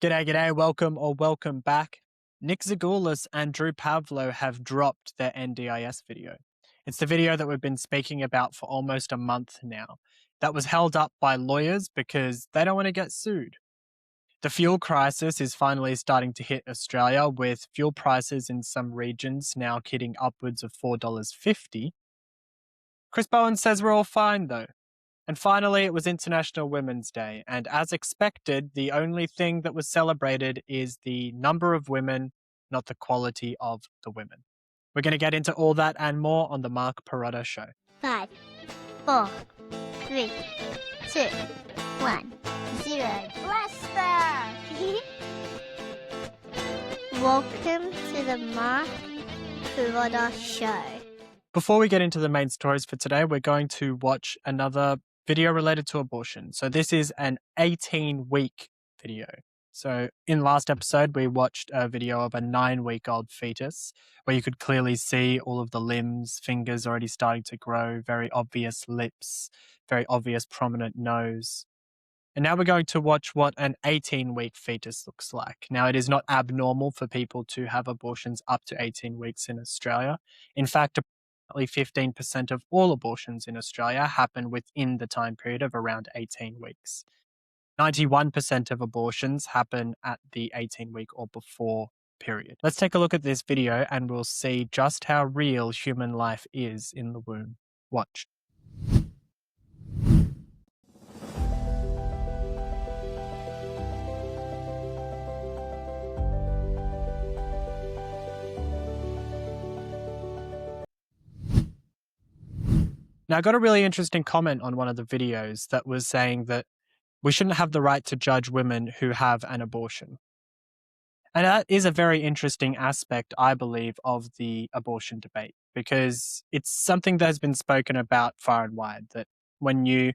G'day, welcome back. Nick Zagoulas and Drew Pavlou have dropped their NDIS video. It's the video that we've been speaking about for almost a month now. That was held up by lawyers because they don't want to get sued. The fuel crisis is finally starting to hit Australia, with fuel prices in some regions now hitting upwards of $4.50. Chris Bowen says we're all fine though. And finally, it was International Women's Day, and as expected, the only thing that was celebrated is the number of women, not the quality of the women. We're going to get into all that and more on the Mark Pirotta Show. 5, 4, 3, 2, 1, 0. Blaster! Welcome to the Mark Pirotta Show. Before we get into the main stories for today, we're going to watch another video related to abortion. So this is an 18-week video. So in last episode, we watched a video of a 9-week-old fetus where you could clearly see all of the limbs, fingers already starting to grow, very obvious lips, very obvious prominent nose. And now we're going to watch what an 18-week fetus looks like. Now, it is not abnormal for people to have abortions up to 18 weeks in Australia. In fact, 15% of all abortions in Australia happen within the time period of around 18 weeks. 91% of abortions happen at the 18-week or before period. Let's take a look at this video and we'll see just how real human life is in the womb. Watch. Now, I got a really interesting comment on one of the videos that was saying that we shouldn't have the right to judge women who have an abortion. And that is a very interesting aspect, I believe, of the abortion debate, because it's something that has been spoken about far and wide, that when you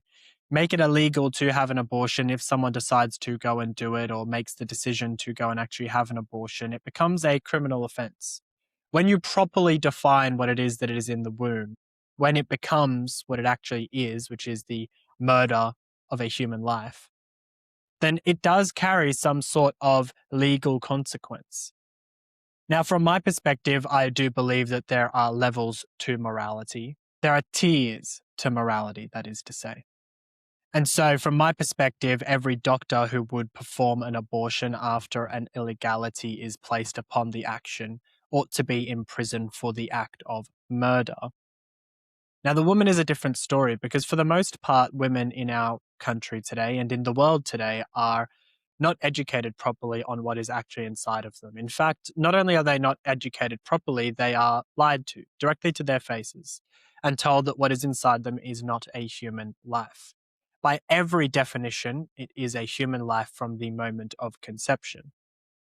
make it illegal to have an abortion, if someone decides to go and do it or makes the decision to go and actually have an abortion, it becomes a criminal offense. When you properly define what it is that it is in the womb, when it becomes what it actually is, which is the murder of a human life, then it does carry some sort of legal consequence. Now, from my perspective, I do believe that there are levels to morality. There are tiers to morality, that is to say. And so from my perspective, every doctor who would perform an abortion after an illegality is placed upon the action ought to be imprisoned for the act of murder. Now, the woman is a different story because for the most part, women in our country today and in the world today are not educated properly on what is actually inside of them. In fact, not only are they not educated properly, they are lied to directly to their faces and told that what is inside them is not a human life. By every definition, it is a human life from the moment of conception.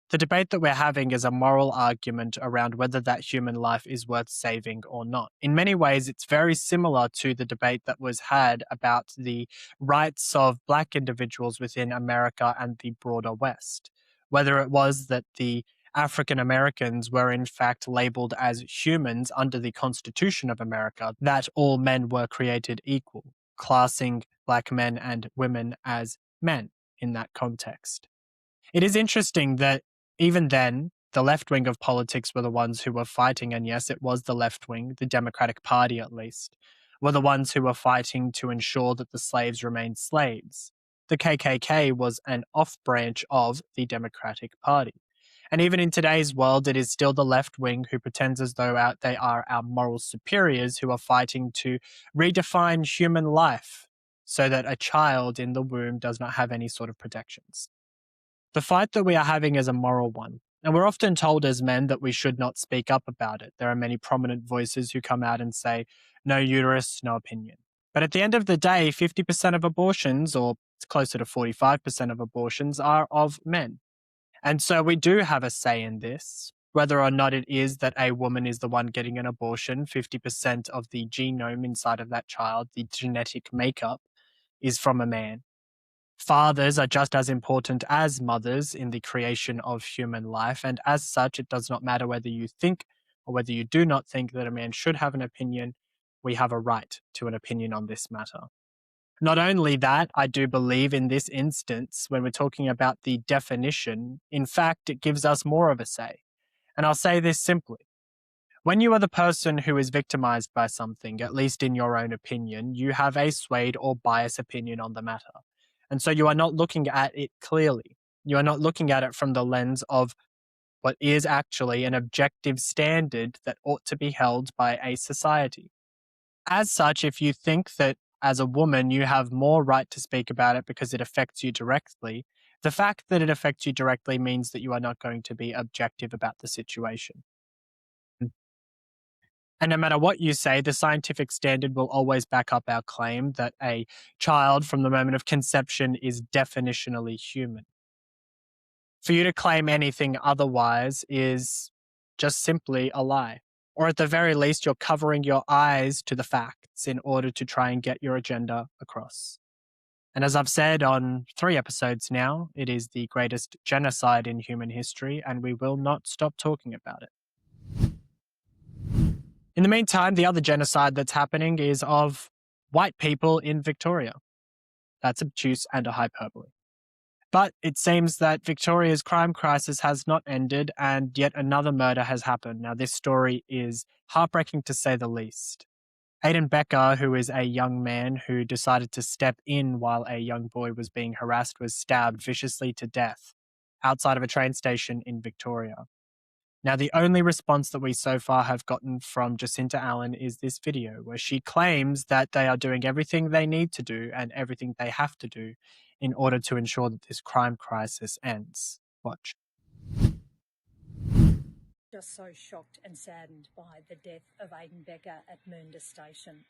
The debate that we're having is a moral argument around whether that human life is worth saving or not. In many ways, it's very similar to the debate that was had about the rights of Black individuals within America and the broader West. Whether it was that the African Americans were in fact labeled as humans under the Constitution of America, that all men were created equal, classing Black men and women as men in that context. It is interesting that even then, the left wing of politics were the ones who were fighting, and yes, it was the left wing, the Democratic Party at least, were the ones who were fighting to ensure that the slaves remained slaves. The KKK was an off-branch of the Democratic Party. And even in today's world, it is still the left wing who pretends as though they are our moral superiors who are fighting to redefine human life so that a child in the womb does not have any sort of protections. The fight that we are having is a moral one, and we're often told as men that we should not speak up about it. There are many prominent voices who come out and say, no uterus, no opinion. But at the end of the day, 50% of abortions, or it's closer to 45% of abortions, are of men. And so we do have a say in this. Whether or not it is that a woman is the one getting an abortion, 50% of the genome inside of that child, the genetic makeup, is from a man. Fathers are just as important as mothers in the creation of human life, and as such, it does not matter whether you think or whether you do not think that a man should have an opinion. We have a right to an opinion on this matter. Not only that, I do believe in this instance, when we're talking about the definition, in fact, it gives us more of a say. And I'll say this simply. When you are the person who is victimized by something, at least in your own opinion, you have a swayed or biased opinion on the matter. And so you are not looking at it clearly. You are not looking at it from the lens of what is actually an objective standard that ought to be held by a society. As such, if you think that as a woman you have more right to speak about it because it affects you directly, the fact that it affects you directly means that you are not going to be objective about the situation. And no matter what you say, the scientific standard will always back up our claim that a child from the moment of conception is definitionally human. For you to claim anything otherwise is just simply a lie. Or at the very least, you're covering your eyes to the facts in order to try and get your agenda across. And as I've said on 3 episodes now, it is the greatest genocide in human history, and we will not stop talking about it. In the meantime, the other genocide that's happening is of white people in Victoria. That's obtuse and a hyperbole. But it seems that Victoria's crime crisis has not ended, and yet another murder has happened. Now, this story is heartbreaking to say the least. Aidan Becker, who is a young man who decided to step in while a young boy was being harassed, was stabbed viciously to death outside of a train station in Victoria. Now, the only response that we so far have gotten from Jacinta Allen is this video where she claims that they are doing everything they need to do and everything they have to do in order to ensure that this crime crisis ends. Watch. Just so shocked and saddened by the death of Aidan Becker at Mernda Station.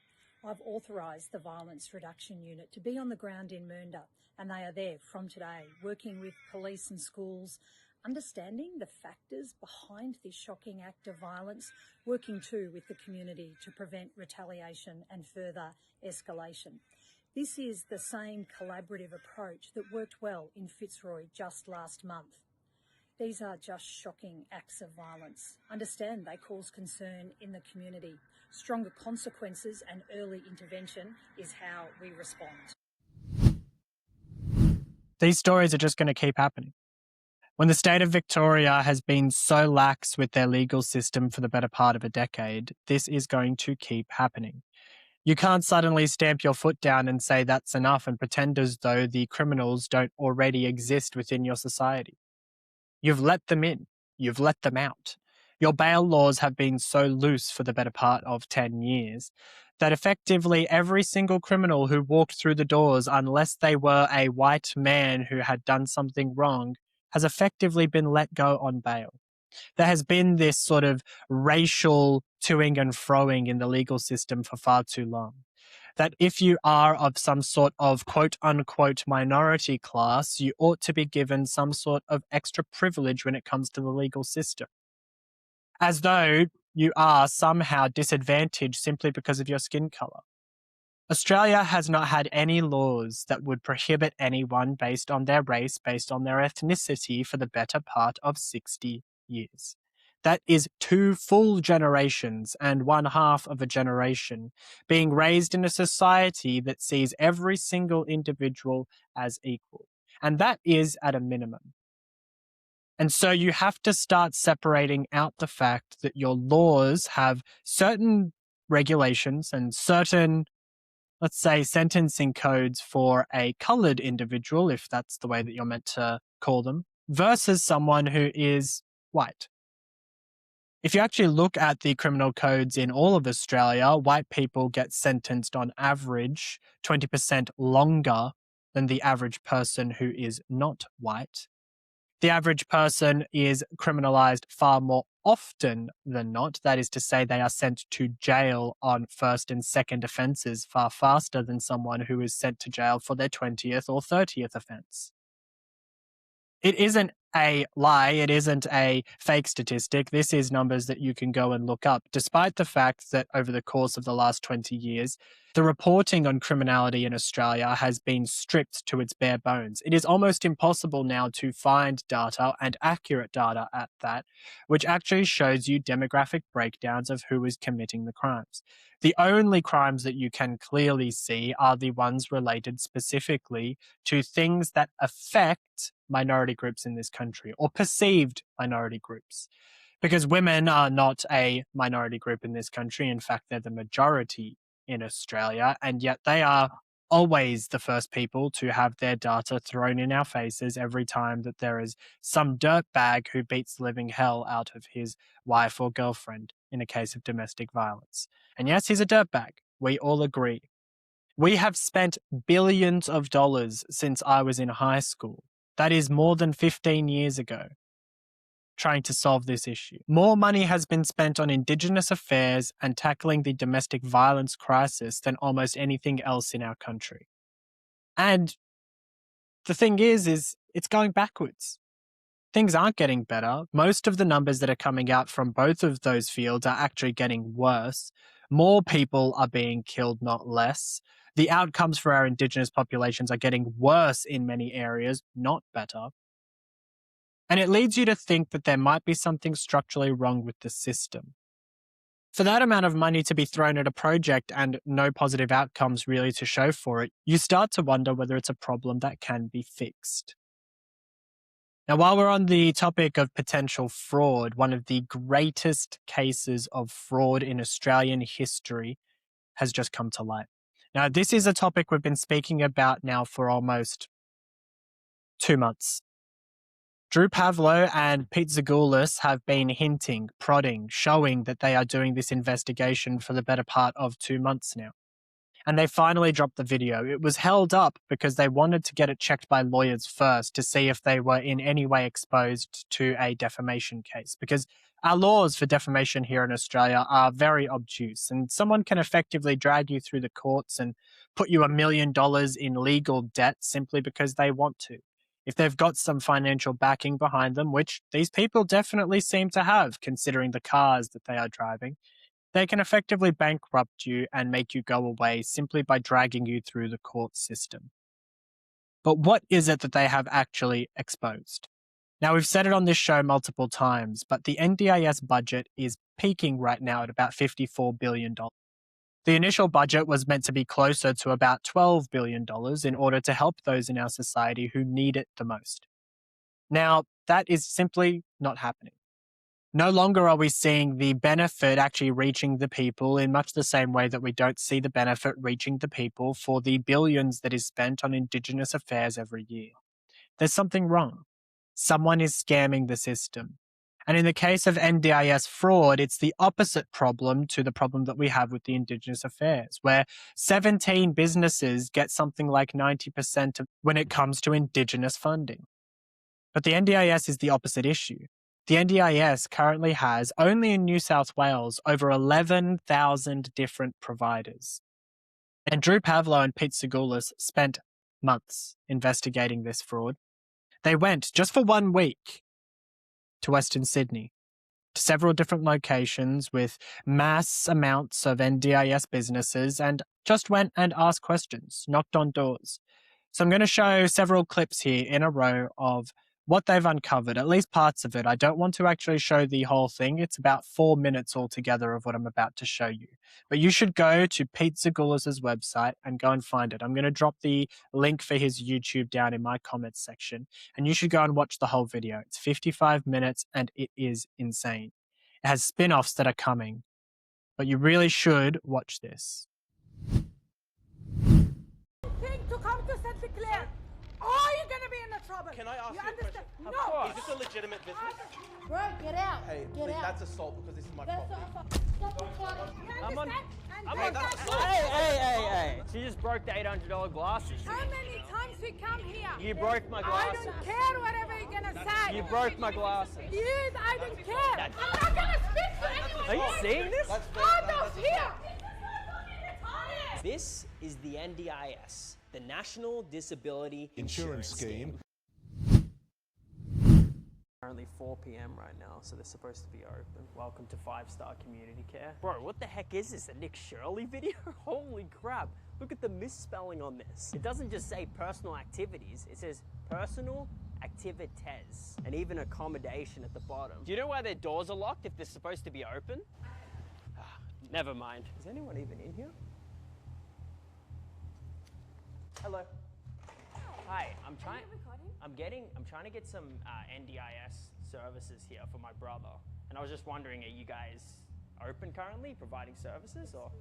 I've authorised the Violence Reduction Unit to be on the ground in Mernda, and they are there from today, working with police and schools, understanding the factors behind this shocking act of violence, working too with the community to prevent retaliation and further escalation. This is the same collaborative approach that worked well in Fitzroy just last month. These are just shocking acts of violence. Understand they cause concern in the community. Stronger consequences and early intervention is how we respond. These stories are just going to keep happening. When the state of Victoria has been so lax with their legal system for the better part of a decade, this is going to keep happening. You can't suddenly stamp your foot down and say that's enough and pretend as though the criminals don't already exist within your society. You've let them in. You've let them out. Your bail laws have been so loose for the better part of 10 years that effectively every single criminal who walked through the doors, unless they were a white man who had done something wrong, has effectively been let go on bail. There has been this sort of racial toing and froing in the legal system for far too long. That if you are of some sort of quote-unquote minority class, you ought to be given some sort of extra privilege when it comes to the legal system. As though you are somehow disadvantaged simply because of your skin colour. Australia has not had any laws that would prohibit anyone based on their race, based on their ethnicity for the better part of 60 years. That is 2 full generations and 1/2 of a generation being raised in a society that sees every single individual as equal. And that is at a minimum. And so you have to start separating out the fact that your laws have certain regulations and certain, let's say, sentencing codes for a coloured individual, if that's the way that you're meant to call them, versus someone who is white. If you actually look at the criminal codes in all of Australia, white people get sentenced on average 20% longer than the average person who is not white. The average person is criminalised far more often than not. That is to say, they are sent to jail on first and second offences far faster than someone who is sent to jail for their 20th or 30th offence. It isn't a lie. It isn't a fake statistic. This is numbers that you can go and look up, despite the fact that over the course of the last 20 years, the reporting on criminality in Australia has been stripped to its bare bones. It is almost impossible now to find data, and accurate data at that, which actually shows you demographic breakdowns of who is committing the crimes. The only crimes that you can clearly see are the ones related specifically to things that affect minority groups in this country, or perceived minority groups. Because women are not a minority group in this country. In fact, they're the majority in Australia, and yet they are always the first people to have their data thrown in our faces every time that there is some dirtbag who beats the living hell out of his wife or girlfriend in a case of domestic violence. And yes, he's a dirtbag. We all agree. We have spent billions of dollars since I was in high school. That is more than 15 years ago, trying to solve this issue. More money has been spent on Indigenous affairs and tackling the domestic violence crisis than almost anything else in our country. And the thing is it's going backwards. Things aren't getting better. Most of the numbers that are coming out from both of those fields are actually getting worse. More people are being killed, not less. The outcomes for our Indigenous populations are getting worse in many areas, not better. And it leads you to think that there might be something structurally wrong with the system. For that amount of money to be thrown at a project and no positive outcomes really to show for it, you start to wonder whether it's a problem that can be fixed. Now, while we're on the topic of potential fraud, one of the greatest cases of fraud in Australian history has just come to light. Now, this is a topic we've been speaking about now for almost 2 months. Drew Pavlou and Pete Zagoulas have been hinting, prodding, showing that they are doing this investigation for the better part of 2 months now. And they finally dropped the video. It was held up because they wanted to get it checked by lawyers first to see if they were in any way exposed to a defamation case. Because our laws for defamation here in Australia are very obtuse, and someone can effectively drag you through the courts and put you $1 million in legal debt simply because they want to. If they've got some financial backing behind them, which these people definitely seem to have, considering the cars that they are driving, they can effectively bankrupt you and make you go away simply by dragging you through the court system. But what is it that they have actually exposed? Now, we've said it on this show multiple times, but the NDIS budget is peaking right now at about $54 billion. The initial budget was meant to be closer to about $12 billion in order to help those in our society who need it the most. Now, that is simply not happening. No longer are we seeing the benefit actually reaching the people in much the same way that we don't see the benefit reaching the people for the billions that is spent on Indigenous affairs every year. There's something wrong. Someone is scamming the system. And in the case of NDIS fraud, it's the opposite problem to the problem that we have with the Indigenous affairs, where 17 businesses get something like 90% of when it comes to Indigenous funding. But the NDIS is the opposite issue. The NDIS currently has, only in New South Wales, over 11,000 different providers. And Drew Pavlou and Pete Zagoulas spent months investigating this fraud. They went, just for 1 week, to Western Sydney, to several different locations with mass amounts of NDIS businesses, and just went and asked questions, knocked on doors. So I'm going to show several clips here in a row of what they've uncovered, at least parts of it. I don't want to actually show the whole thing. It's about 4 minutes altogether of what I'm about to show you. But you should go to Pete Zagoulas' website and go and find it. I'm going to drop the link for his YouTube down in my comments section, and you should go and watch the whole video. It's 55 minutes and it is insane. It has spin-offs that are coming, but you really should watch this. To come to St. Clair. Oh, you're going to be in the trouble. Can I ask you a understand? question? No. Of course. Is this a legitimate business? Bro, get out. Hey, get please, out. that's assault because this is my That's property. not I'm on. Hey. She just broke the $800 glasses. How many times we come here? You broke my glasses. I don't care whatever you're going to say. You broke my glasses. I don't care. I'm not going to speak to anyone. Are you seeing this? Out of here. This is the NDIS, the National Disability Insurance Scheme. currently 4 p.m. right now, so they're supposed to be open. Welcome to 5-star community care. Bro, what the heck is this? A Nick Shirley video? Holy crap. Look at the misspelling on this. It doesn't just say personal activities, it says personal activities, and even accommodation at the bottom. Do you know why their doors are locked if they're supposed to be open? Never mind. Is anyone even in here? Hello. Hi, I'm trying to get some NDIS services here for my brother. And I was just wondering, are you guys open currently, providing services? Or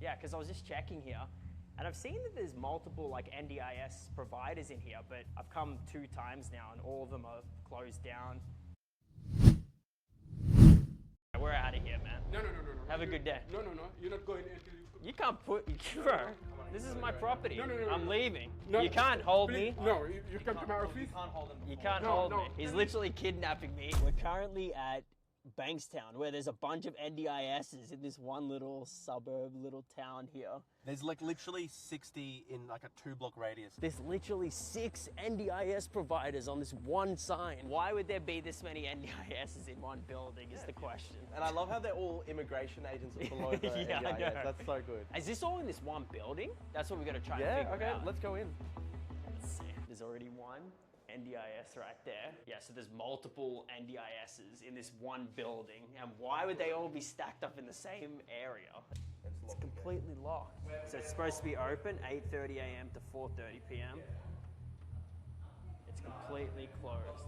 yeah, because I was just checking here. And I've seen that there's multiple like NDIS providers in here, but I've come 2 times now and all of them are closed down. We're out of here, man. No. Have a good day. No. You're not going until You can't put, bro, this is my property. No. I'm leaving. No, you can't hold please, me. No, you come to my office. You can't hold me. He's literally kidnapping me. We're currently at Bankstown, where there's a bunch of NDISs in this one little suburb, little town here. There's like literally 60 in like a 2-block radius. There's literally 6 NDIS providers on this one sign. Why would there be this many NDISs in one building is the question. And I love how they're all immigration agents below the Yeah, I NDIS. know. That's so good. Is this all in this one building? That's what we're gonna try and Yeah, figure okay, out. let's go in. Let's see. There's already one NDIS right there. Yeah, so there's multiple NDISs in this one building. And why would they all be stacked up in the same area? It's completely locked. So it's supposed to be open 8:30 a.m. to 4:30 p.m. It's completely closed.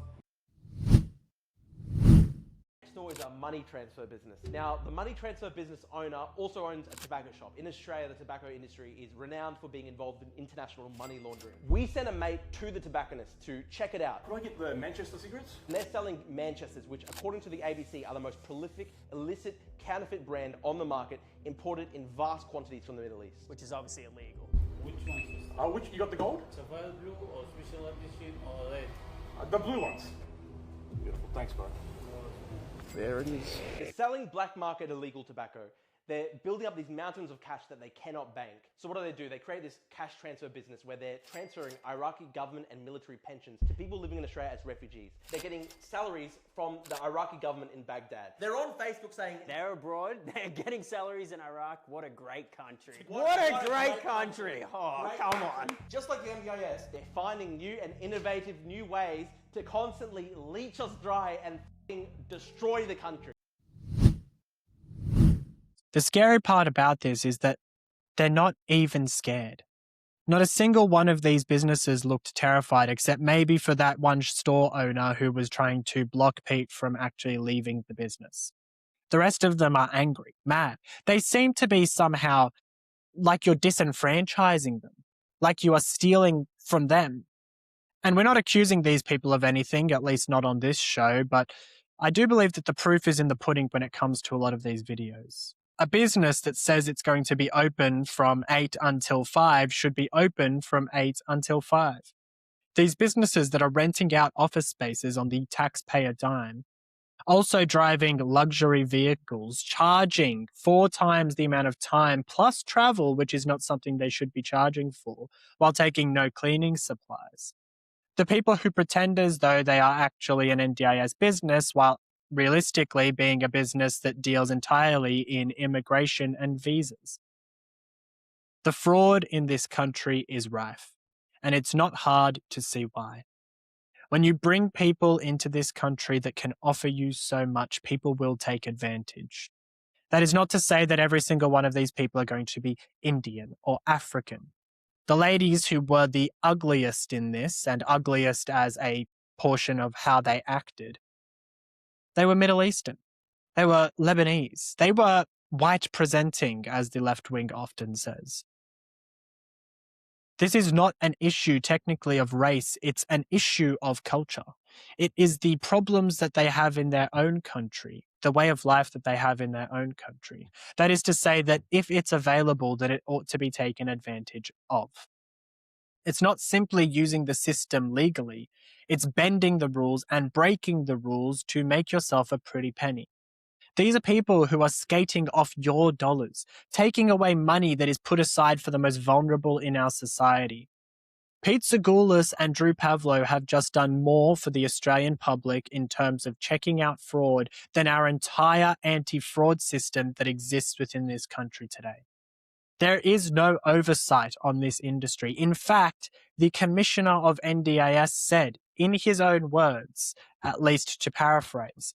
Next door is a money transfer business. Now, the money transfer business owner also owns a tobacco shop. In Australia, the tobacco industry is renowned for being involved in international money laundering. We sent a mate to the tobacconist to check it out. Can I get the Manchester cigarettes? And they're selling Manchesters, which according to the ABC are the most prolific, illicit, counterfeit brand on the market, imported in vast quantities from the Middle East. Which is obviously illegal. Which ones? Which you got the gold? Sapphire blue or special edition or red? The blue ones. Beautiful. Thanks, bro. There it is. They're selling black market illegal tobacco. They're building up these mountains of cash that they cannot bank. So what do? They create this cash transfer business where they're transferring Iraqi government and military pensions to people living in Australia as refugees. They're getting salaries from the Iraqi government in Baghdad. They're on Facebook saying They're abroad, they're getting salaries in Iraq. What a great country. What a great country. Oh, come on. Just like the NDIS, they're finding new and innovative new ways to constantly leech us dry and destroy the country. The scary part about this is that they're not even scared. Not a single one of these businesses looked terrified, except maybe for that one store owner who was trying to block Pete from actually leaving the business. The rest of them are angry, mad. They seem to be somehow like you're disenfranchising them, like you are stealing from them. And we're not accusing these people of anything, at least not on this show, but I do believe that the proof is in the pudding when it comes to a lot of these videos. A business that says it's going to be open from 8 until 5 should be open from 8 until 5. These businesses that are renting out office spaces on the taxpayer dime, also driving luxury vehicles, charging 4 times the amount of time plus travel, which is not something they should be charging for, while taking no cleaning supplies. The people who pretend as though they are actually an NDIS business while realistically being a business that deals entirely in immigration and visas. The fraud in this country is rife, and it's not hard to see why. When you bring people into this country that can offer you so much, people will take advantage. That is not to say that every single one of these people are going to be Indian or African. The ladies who were the ugliest in this, and ugliest as a portion of how they acted, they were Middle Eastern. They were Lebanese. They were white presenting, as the left wing often says. This is not an issue technically of race, it's an issue of culture. It is the problems that they have in their own country, the way of life that they have in their own country. That is to say that if it's available, that it ought to be taken advantage of. It's not simply using the system legally, it's bending the rules and breaking the rules to make yourself a pretty penny. These are people who are skating off your dollars, taking away money that is put aside for the most vulnerable in our society. Pete Zagoulas and Drew Pavlou have just done more for the Australian public in terms of checking out fraud than our entire anti-fraud system that exists within this country today. There is no oversight on this industry. In fact, the Commissioner of NDIS said, in his own words, at least to paraphrase,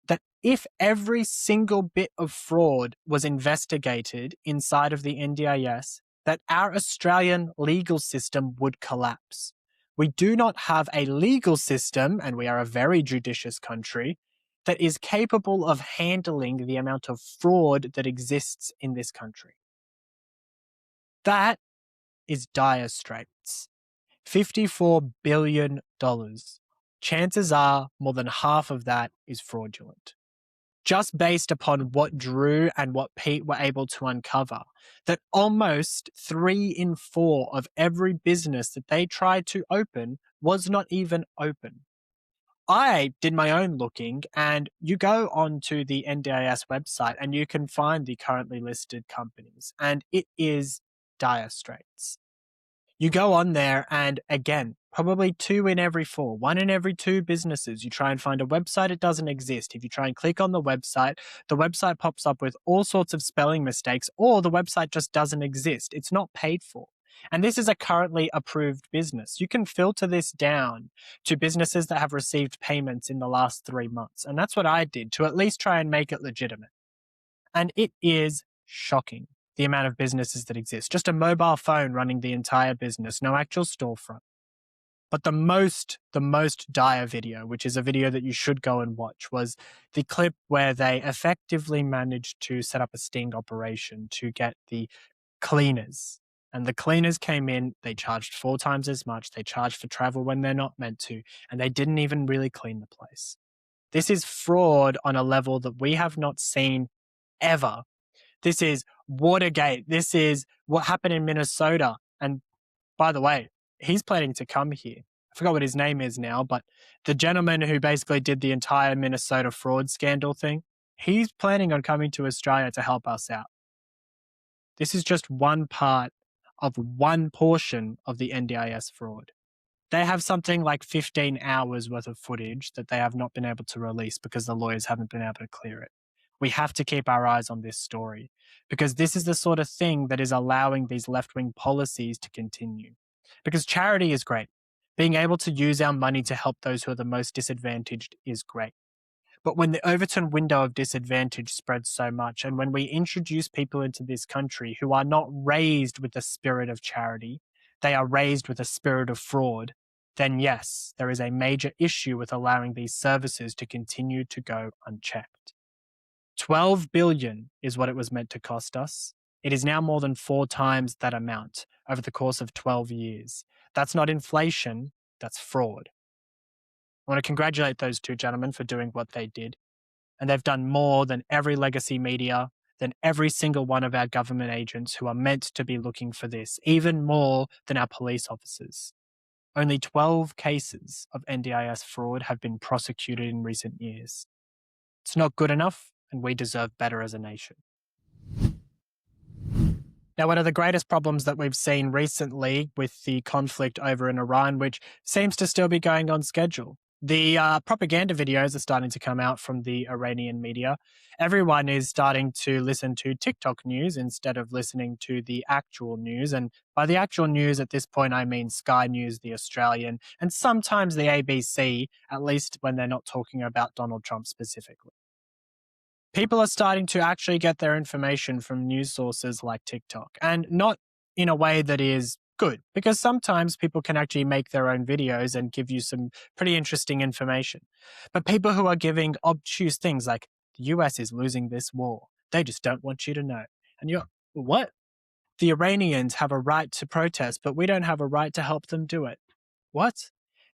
that if every single bit of fraud was investigated inside of the NDIS, that our Australian legal system would collapse. We do not have a legal system, and we are a very judicious country, that is capable of handling the amount of fraud that exists in this country. That is dire straits. $54 billion. Chances are more than half of that is fraudulent. Just based upon what Drew and what Pete were able to uncover, that almost 3 in 4 of every business that they tried to open was not even open. I did my own looking, and you go onto the NDIS website and you can find the currently listed companies, and it is dire straits. You go on there and, again, probably 2 in every 4, 1 in every 2 businesses. You try and find a website, it doesn't exist. If you try and click on the website pops up with all sorts of spelling mistakes, or the website just doesn't exist. It's not paid for. And this is a currently approved business. You can filter this down to businesses that have received payments in the last 3 months. And that's what I did to at least try and make it legitimate. And it is shocking, the amount of businesses that exist. Just a mobile phone running the entire business, no actual storefront. But the most dire video, which is a video that you should go and watch, was the clip where they effectively managed to set up a sting operation to get the cleaners. And the cleaners came in, they charged 4 times as much, they charged for travel when they're not meant to, and they didn't even really clean the place. This is fraud on a level that we have not seen ever. This is Watergate. This is what happened in Minnesota. And by the way, he's planning to come here. I forgot what his name is now, but the gentleman who basically did the entire Minnesota fraud scandal thing, he's planning on coming to Australia to help us out. This is just one part of one portion of the NDIS fraud. They have something like 15 hours worth of footage that they have not been able to release because the lawyers haven't been able to clear it. We have to keep our eyes on this story because this is the sort of thing that is allowing these left-wing policies to continue. Because charity is great. Being able to use our money to help those who are the most disadvantaged is great. But when the Overton window of disadvantage spreads so much, and when we introduce people into this country who are not raised with the spirit of charity, they are raised with a spirit of fraud, then yes, there is a major issue with allowing these services to continue to go unchecked. $12 billion is what it was meant to cost us. It is now more than 4 times that amount over the course of 12 years. That's not inflation, that's fraud. I want to congratulate those 2 gentlemen for doing what they did. And they've done more than every legacy media, than every single one of our government agents who are meant to be looking for this, even more than our police officers. Only 12 cases of NDIS fraud have been prosecuted in recent years. It's not good enough, and we deserve better as a nation. Now, one of the greatest problems that we've seen recently with the conflict over in Iran, which seems to still be going on schedule, the propaganda videos are starting to come out from the Iranian media. Everyone is starting to listen to TikTok news instead of listening to the actual news. And by the actual news at this point, I mean Sky News, The Australian, and sometimes the ABC, at least when they're not talking about Donald Trump specifically. People are starting to actually get their information from news sources like TikTok, and not in a way that is good, because sometimes people can actually make their own videos and give you some pretty interesting information. But people who are giving obtuse things like, the US is losing this war, they just don't want you to know. And you're, what? The Iranians have a right to protest, but we don't have a right to help them do it. What?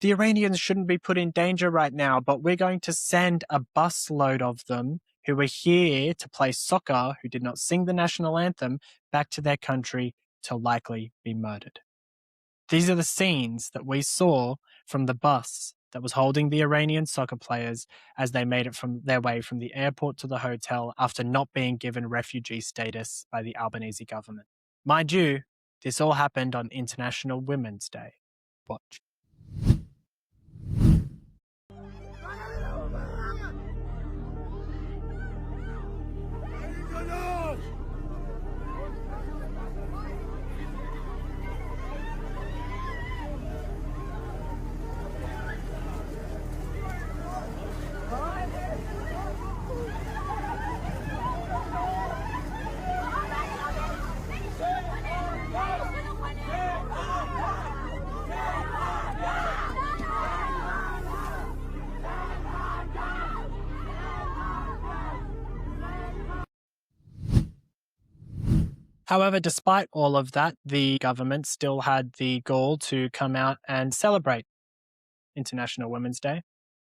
The Iranians shouldn't be put in danger right now, but we're going to send a busload of them who were here to play soccer, who did not sing the national anthem, back to their country to likely be murdered. These are the scenes that we saw from the bus that was holding the Iranian soccer players as they made it from their way from the airport to the hotel after not being given refugee status by the Albanese government. Mind you, This all happened on International Women's Day. Watch. However, despite all of that, the government still had the gall to come out and celebrate International Women's Day.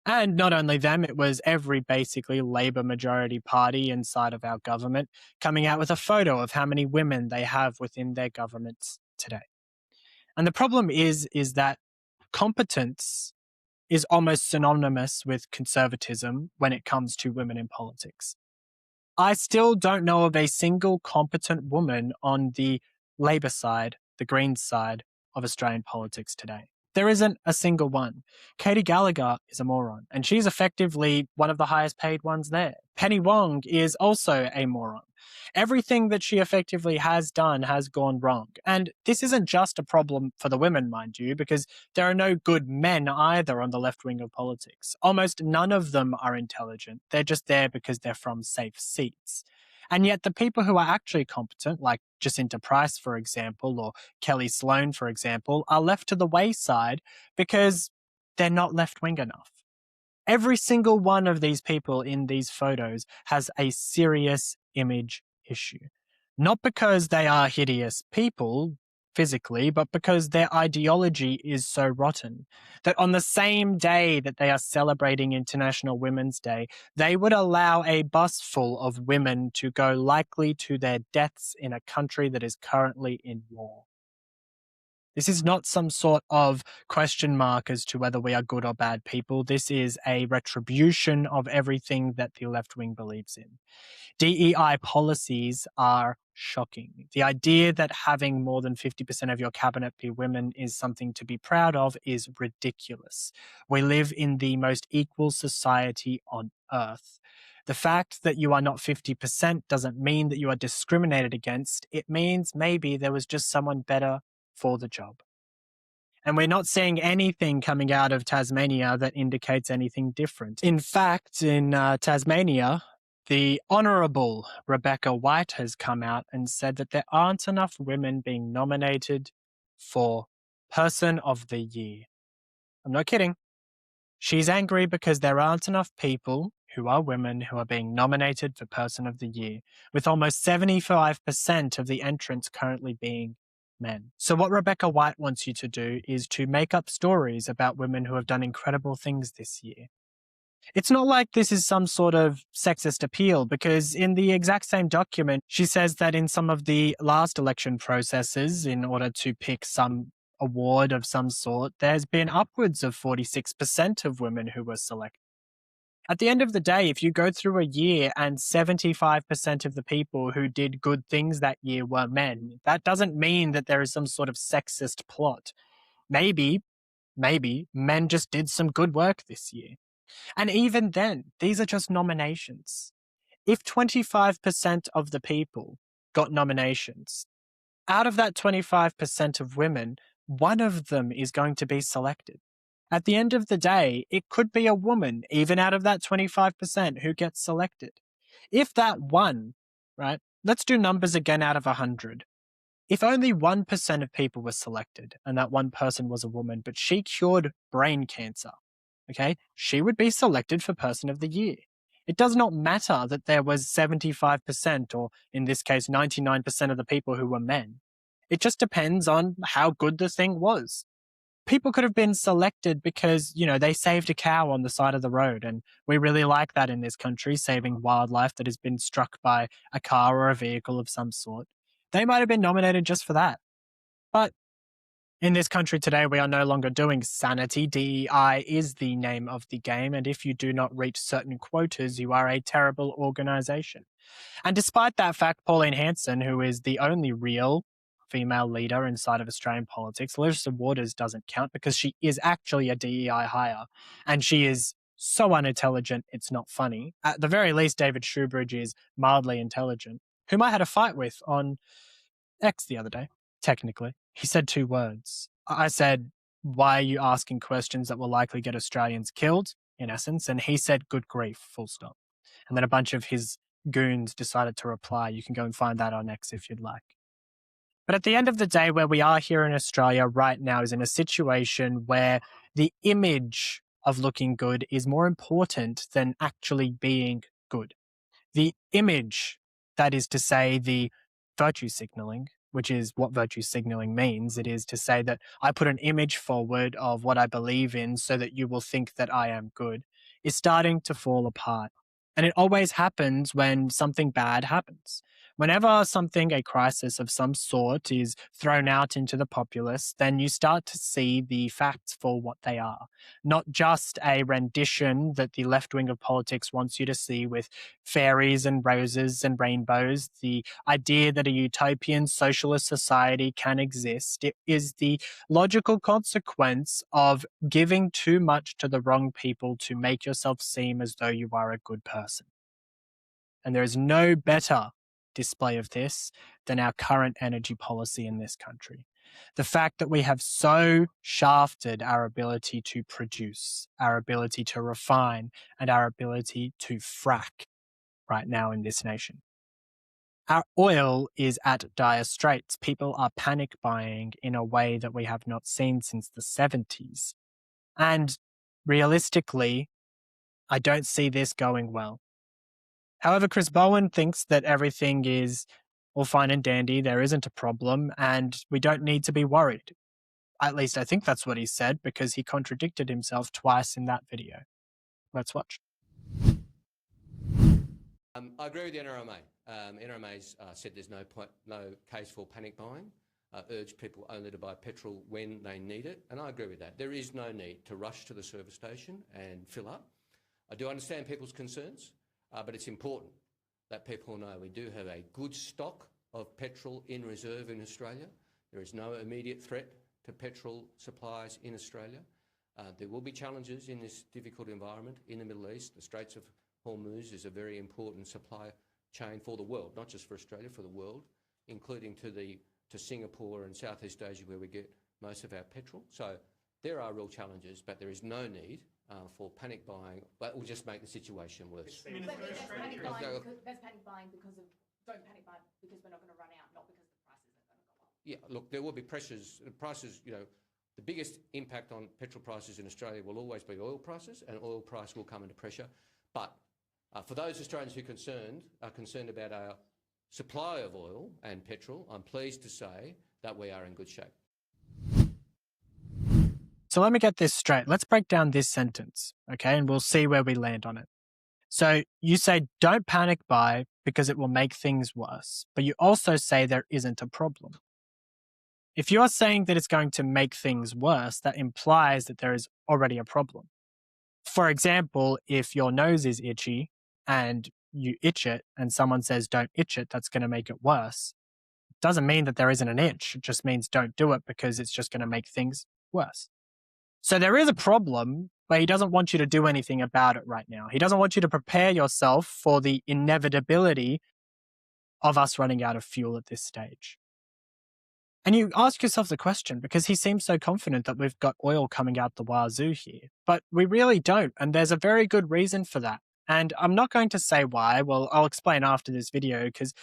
And not only them, it was every basically Labor majority party inside of our government coming out with a photo of how many women they have within their governments today. And the problem is that competence is almost synonymous with conservatism when it comes to women in politics. I still don't know of a single competent woman on the Labor side, the Greens side of Australian politics today. There isn't a single one. Katie Gallagher is a moron, and she's effectively one of the highest paid ones there. Penny Wong is also a moron. Everything that she effectively has done has gone wrong. And this isn't just a problem for the women, mind you, because there are no good men either on the left wing of politics. Almost none of them are intelligent. They're just there because they're from safe seats. And yet the people who are actually competent, like Jacinta Price, for example, or Kelly Sloan, for example, are left to the wayside because they're not left-wing enough. Every single one of these people in these photos has a serious image issue. Not because they are hideous people physically, but because their ideology is so rotten that on the same day that they are celebrating International Women's Day, they would allow a bus full of women to go likely to their deaths in a country that is currently in war. This is not some sort of question mark as to whether we are good or bad people. This is a retribution of everything that the left wing believes in. DEI policies are shocking. The idea that having more than 50% of your cabinet be women is something to be proud of is ridiculous. We live in the most equal society on earth. The fact that you are not 50% doesn't mean that you are discriminated against. It means maybe there was just someone better for the job. And we're not seeing anything coming out of Tasmania that indicates anything different. In fact, in Tasmania, the Honourable Rebecca White has come out and said that there aren't enough women being nominated for Person of the Year. I'm not kidding. She's angry because there aren't enough people who are women who are being nominated for Person of the Year, with almost 75% of the entrants currently being men. So what Rebecca White wants you to do is to make up stories about women who have done incredible things this year. It's not like this is some sort of sexist appeal, because in the exact same document, she says that in some of the last election processes, in order to pick some award of some sort, there's been upwards of 46% of women who were selected. At the end of the day, if you go through a year and 75% of the people who did good things that year were men, that doesn't mean that there is some sort of sexist plot. Maybe men just did some good work this year. And even then, these are just nominations. If 25% of the people got nominations, out of that 25% of women, one of them is going to be selected. At the end of the day, it could be a woman, even out of that 25%, who gets selected. If that one, right, let's do numbers again out of 100. If only 1% of people were selected and that one person was a woman, but she cured brain cancer, okay, she would be selected for Person of the Year. It does not matter that there was 75%, or in this case, 99% of the people who were men. It just depends on how good the thing was. People could have been selected because, they saved a cow on the side of the road. And we really like that in this country, saving wildlife that has been struck by a car or a vehicle of some sort. They might have been nominated just for that. But in this country today, we are no longer doing sanity. DEI is the name of the game. And if you do not reach certain quotas, you are a terrible organization. And despite that fact, Pauline Hanson, who is the only real female leader inside of Australian politics. Elizabeth Waters doesn't count because she is actually a DEI hire, and she is so unintelligent, it's not funny. At the very least, David Shoebridge is mildly intelligent, whom I had a fight with on X the other day, technically. He said 2 words. I said, why are you asking questions that will likely get Australians killed, in essence? And he said, good grief, full stop. And then a bunch of his goons decided to reply. You can go and find that on X if you'd like. But at the end of the day, where we are here in Australia right now is in a situation where the image of looking good is more important than actually being good. The image, that is to say, the virtue signaling, which is what virtue signaling means. It is to say that I put an image forward of what I believe in so that you will think that I am good, is starting to fall apart. And it always happens when something bad happens. Whenever a crisis of some sort is thrown out into the populace, then you start to see the facts for what they are. Not just a rendition that the left wing of politics wants you to see with fairies and roses and rainbows, the idea that a utopian socialist society can exist. It is the logical consequence of giving too much to the wrong people to make yourself seem as though you are a good person. And there is no better display of this than our current energy policy in this country. The fact that we have so shafted our ability to produce, our ability to refine, and our ability to frack right now in this nation. Our oil is at dire straits. People are panic buying in a way that we have not seen since the 70s. And realistically, I don't see this going well. However, Chris Bowen thinks that everything is all fine and dandy, there isn't a problem, and we don't need to be worried. At least I think that's what he said, because he contradicted himself twice in that video. Let's watch. I agree with the NRMA. NRMA's said there's no case for panic buying, urged people only to buy petrol when they need it, and I agree with that. There is no need to rush to the service station and fill up. I do understand people's concerns. But it's important that people know we do have a good stock of petrol in reserve in Australia. There is no immediate threat to petrol supplies in Australia. There will be challenges in this difficult environment in the Middle East. The Straits of Hormuz is a very important supply chain for the world, not just for Australia, for the world, including to Singapore and Southeast Asia, where we get most of our petrol. So there are real challenges, but there is no need for panic buying, but it will just make the situation worse. But that's panic buying because of, don't panic buy because we're not going to run out, not because the prices are going to go up. Yeah, look, there will be pressures. Prices, the biggest impact on petrol prices in Australia will always be oil prices, and oil price will come into pressure. But for those Australians who are concerned about our supply of oil and petrol, I'm pleased to say that we are in good shape. So let me get this straight. Let's break down this sentence, okay? And we'll see where we land on it. So you say, don't panic buy because it will make things worse. But you also say there isn't a problem. If you're saying that it's going to make things worse, that implies that there is already a problem. For example, if your nose is itchy and you itch it and someone says, don't itch it, that's going to make it worse. It doesn't mean that there isn't an itch. It just means don't do it because it's just going to make things worse. So there is a problem, but he doesn't want you to do anything about it right now. He doesn't want you to prepare yourself for the inevitability of us running out of fuel at this stage. And you ask yourself the question, because he seems so confident that we've got oil coming out the wazoo here, but we really don't. And there's a very good reason for that. And I'm not going to say why. Well, I'll explain after this video, because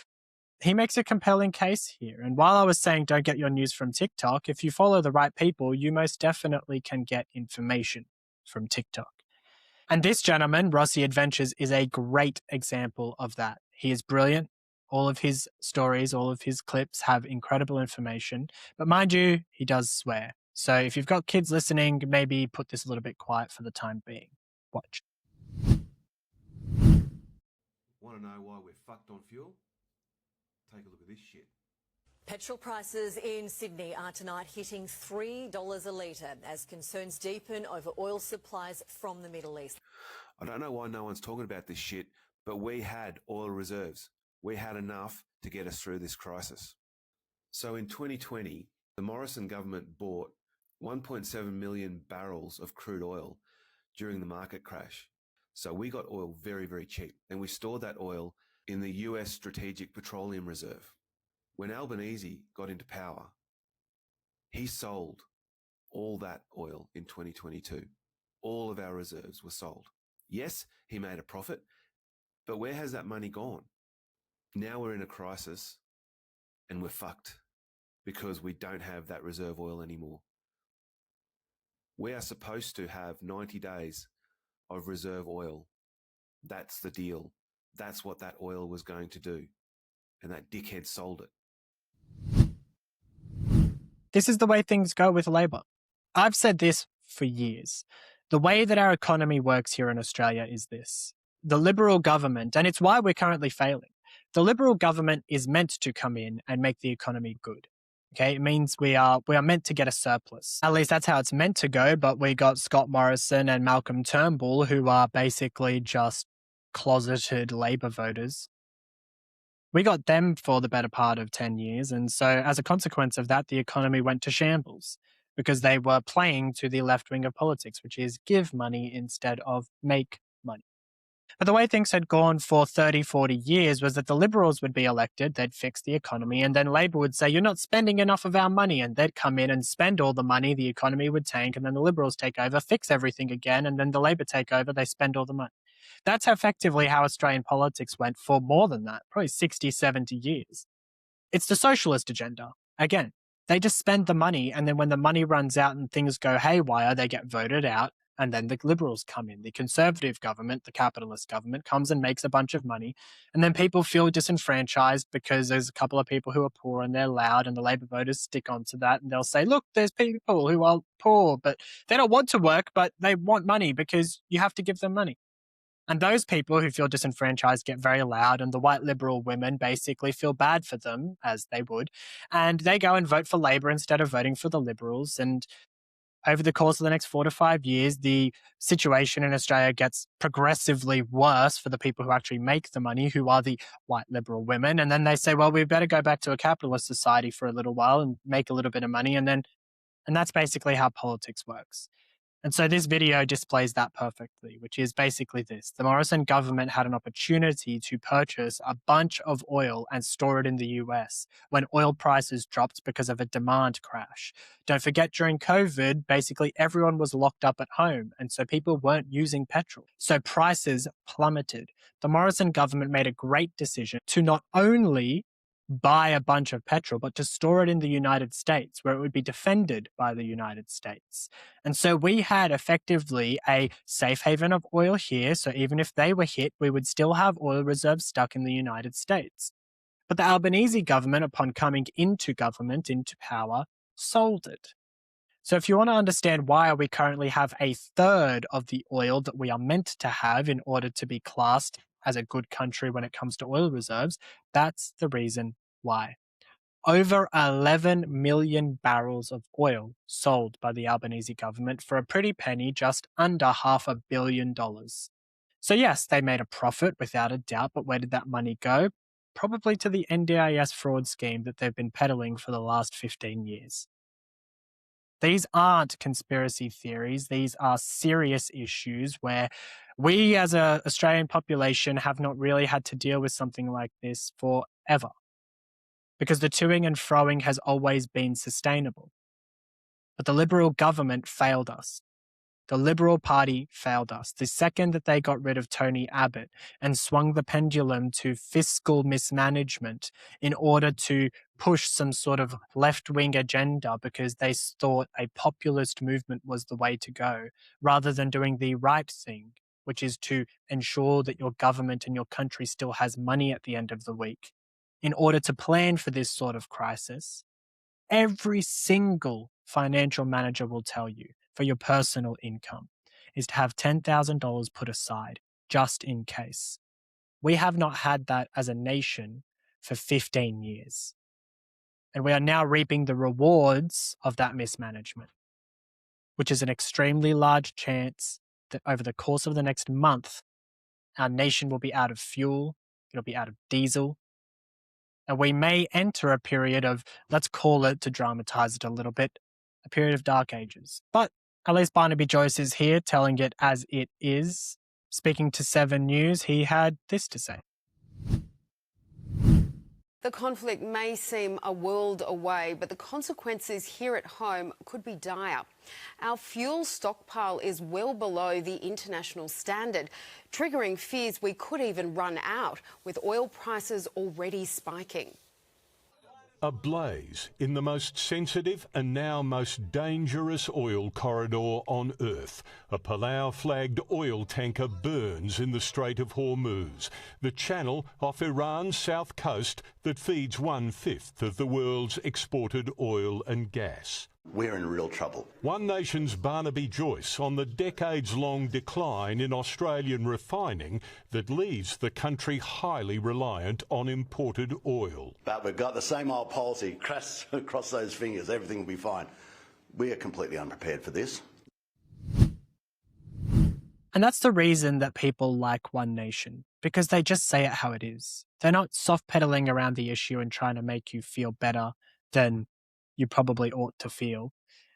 he makes a compelling case here. And while I was saying don't get your news from TikTok, if you follow the right people, you most definitely can get information from TikTok. And this gentleman, Rossi Adventures, is a great example of that. He is brilliant. All of his stories, all of his clips have incredible information. But mind you, he does swear. So if you've got kids listening, maybe put this a little bit quiet for the time being. Watch. Want to know why we're fucked on fuel? Take a look at this shit. Petrol prices in Sydney are tonight hitting $3 a litre as concerns deepen over oil supplies from the Middle East. I don't know why no one's talking about this shit, but we had oil reserves. We had enough to get us through this crisis. So in 2020, the Morrison government bought 1.7 million barrels of crude oil during the market crash. So we got oil very, very cheap, and we stored that oil in the US Strategic Petroleum Reserve. When Albanese got into power, he sold all that oil in 2022. All of our reserves were sold. Yes, he made a profit, but where has that money gone? Now we're in a crisis and we're fucked because we don't have that reserve oil anymore. We are supposed to have 90 days of reserve oil. That's the deal. That's what that oil was going to do. And that dickhead sold it. This is the way things go with Labor. I've said this for years. The way that our economy works here in Australia is this. The Liberal government, and it's why we're currently failing, the Liberal government is meant to come in and make the economy good. Okay, it means we are meant to get a surplus. At least that's how it's meant to go, but we got Scott Morrison and Malcolm Turnbull, who are basically just closeted Labor voters. We got them for the better part of 10 years, and so as a consequence of that, the economy went to shambles because they were playing to the left wing of politics, which is give money instead of make money. But the way things had gone for 30, 40 years was that the Liberals would be elected, they'd fix the economy, and then Labor would say, you're not spending enough of our money, and they'd come in and spend all the money, the economy would tank, and then the Liberals take over, fix everything again, and then the Labor take over, they spend all the money. That's effectively how Australian politics went for more than that, probably 60, 70 years. It's the socialist agenda. Again, they just spend the money, and then when the money runs out and things go haywire, they get voted out, and then the Liberals come in. The Conservative government, the capitalist government, comes and makes a bunch of money, and then people feel disenfranchised because there's a couple of people who are poor and they're loud, and the Labor voters stick onto that, and they'll say, look, there's people who are poor, but they don't want to work, but they want money because you have to give them money. And those people who feel disenfranchised get very loud, and the white Liberal women basically feel bad for them, as they would, and they go and vote for Labor instead of voting for the Liberals. And over the course of the next 4 to 5 years, the situation in Australia gets progressively worse for the people who actually make the money, who are the white Liberal women. And then they say, well, we better go back to a capitalist society for a little while and make a little bit of money. And that's basically how politics works. And so this video displays that perfectly, which is basically this. The Morrison government had an opportunity to purchase a bunch of oil and store it in the US when oil prices dropped because of a demand crash. Don't forget, during COVID, basically everyone was locked up at home, and so people weren't using petrol. So prices plummeted. The Morrison government made a great decision to not only buy a bunch of petrol, but to store it in the United States, where it would be defended by the United States. And so we had effectively a safe haven of oil here, so even if they were hit, we would still have oil reserves stuck in the United States. But the Albanese government, upon coming into government, into power, sold it. So if you want to understand why we currently have a third of the oil that we are meant to have in order to be classed as a good country when it comes to oil reserves, that's the reason why. Over 11 million barrels of oil sold by the Albanese government for a pretty penny, just under $500 million. So yes, they made a profit without a doubt, but where did that money go? Probably to the NDIS fraud scheme that they've been peddling for the last 15 years. These aren't conspiracy theories. These are serious issues where we as an Australian population have not really had to deal with something like this forever, because the toing and froing has always been sustainable. But the Liberal government failed us. The Liberal Party failed us. The second that they got rid of Tony Abbott and swung the pendulum to fiscal mismanagement in order to push some sort of left-wing agenda because they thought a populist movement was the way to go, rather than doing the right thing, which is to ensure that your government and your country still has money at the end of the week. In order to plan for this sort of crisis, every single financial manager will tell you, for your personal income, is to have $10,000 put aside, just in case. We have not had that as a nation for 15 years. And we are now reaping the rewards of that mismanagement, which is an extremely large chance that over the course of the next month, our nation will be out of fuel, it'll be out of diesel, And we may enter a period of, let's call it, to dramatize it a little bit, a period of dark ages. But at least Barnaby Joyce is here telling it as it is. Speaking to 7 News, he had this to say. The conflict may seem a world away, but the consequences here at home could be dire. Our fuel stockpile is well below the international standard, triggering fears we could even run out, with oil prices already spiking. Ablaze in the most sensitive and now most dangerous oil corridor on Earth. A Palau-flagged oil tanker burns in the Strait of Hormuz, the channel off Iran's south coast that feeds 1/5 of the world's exported oil and gas. We're in real trouble. One Nation's Barnaby Joyce on the decades-long decline in Australian refining that leaves the country highly reliant on imported oil. But we've got the same old policy, cross those fingers, everything will be fine. We are completely unprepared for this. And that's the reason that people like One Nation, because they just say it how it is. They're not soft-pedaling around the issue and trying to make you feel better than you probably ought to feel.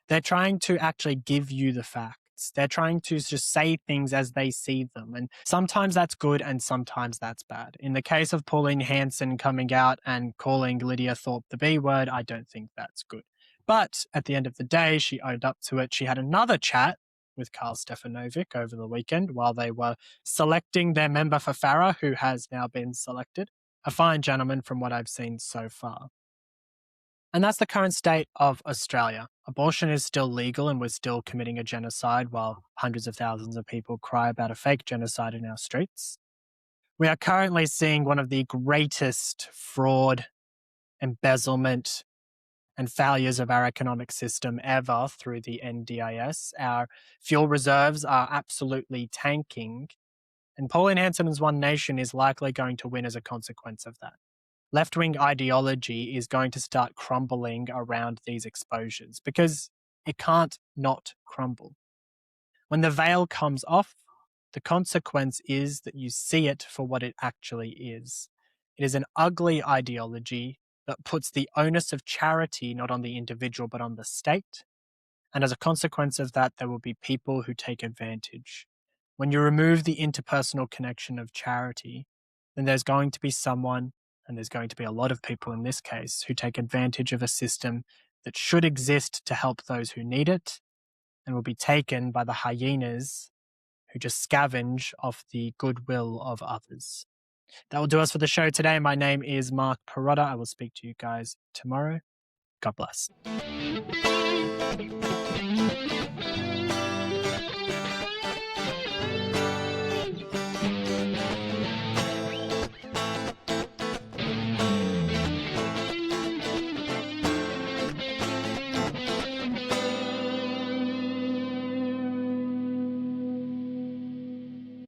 They're trying to actually give you the facts. They're trying to just say things as they see them. And sometimes that's good and sometimes that's bad. In the case of Pauline Hanson coming out and calling Lydia Thorpe the B word, I don't think that's good. But at the end of the day, she owned up to it. She had another chat with Karl Stefanovic over the weekend while they were selecting their member for Farah, who has now been selected. A fine gentleman from what I've seen so far. And that's the current state of Australia. Abortion is still legal and we're still committing a genocide while hundreds of thousands of people cry about a fake genocide in our streets. We are currently seeing one of the greatest fraud, embezzlement, and failures of our economic system ever through the NDIS. Our fuel reserves are absolutely tanking, and Pauline Hanson's One Nation is likely going to win as a consequence of that. Left-wing ideology is going to start crumbling around these exposures because it can't not crumble. When the veil comes off, the consequence is that you see it for what it actually is. It is an ugly ideology that puts the onus of charity not on the individual but on the state. And as a consequence of that, there will be people who take advantage. When you remove the interpersonal connection of charity, then there's going to be someone, and there's going to be a lot of people in this case, who take advantage of a system that should exist to help those who need it and will be taken by the hyenas who just scavenge off the goodwill of others. That will do us for the show today. My name is Mark Pirotta. I will speak to you guys tomorrow. God bless.